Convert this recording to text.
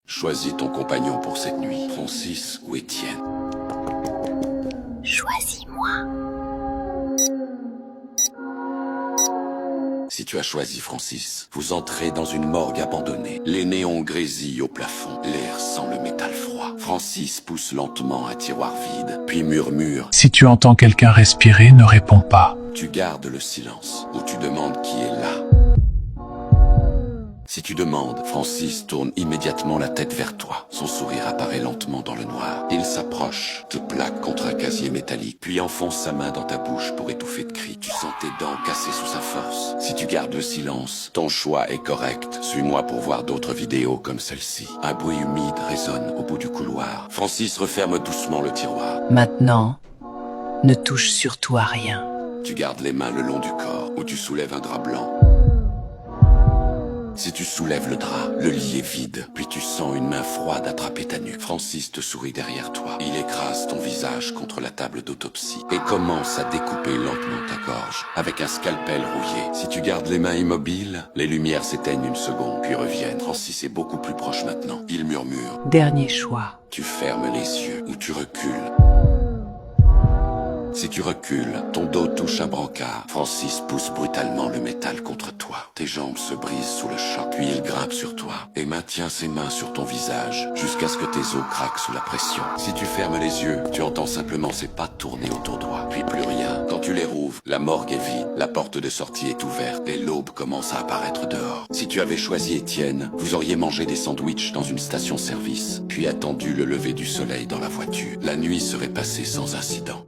Choisis ton compagnon pour cette nuit, Francis ou Étienne. Choisis-moi. Si tu as choisi Francis, vous entrez dans une morgue abandonnée. Les néons grésillent au plafond, l'air sent le métal froid. Francis pousse lentement un tiroir vide, puis murmure. Si tu entends quelqu'un respirer, ne réponds pas. Tu gardes le silence, ou tu demandes qui est là. Si tu demandes, Francis tourne immédiatement la tête vers toi. Son sourire apparaît lentement dans le noir. Il s'approche, te plaque contre un casier métallique, puis enfonce sa main dans ta bouche pour étouffer de cris. Tu sens tes dents cassées sous sa force. Si tu gardes le silence, ton choix est correct. Suis-moi pour voir d'autres vidéos comme celle-ci. Un bruit humide résonne au bout du couloir. Francis referme doucement le tiroir. Maintenant, ne touche surtout à rien. Tu gardes les mains le long du corps, ou tu soulèves un drap blanc. Si tu soulèves le drap, le lit est vide, puis tu sens une main froide attraper ta nuque. Francis te sourit derrière toi. Il écrase ton visage contre la table d'autopsie et commence à découper lentement ta gorge avec un scalpel rouillé. Si tu gardes les mains immobiles, les lumières s'éteignent une seconde, puis reviennent. Francis est beaucoup plus proche maintenant. Il murmure. Dernier choix. Tu fermes les yeux ou tu recules. Si tu recules, ton dos touche un brancard. Francis pousse brutalement le métal contre toi. Tes jambes se brisent sous le choc, puis il grimpe sur toi et maintient ses mains sur ton visage jusqu'à ce que tes os craquent sous la pression. Si tu fermes les yeux, tu entends simplement ses pas tourner autour de toi, puis plus rien. Quand tu les rouvres, la morgue est vide, la porte de sortie est ouverte et l'aube commence à apparaître dehors. Si tu avais choisi Étienne, vous auriez mangé des sandwichs dans une station-service, puis attendu le lever du soleil dans la voiture. La nuit serait passée sans incident.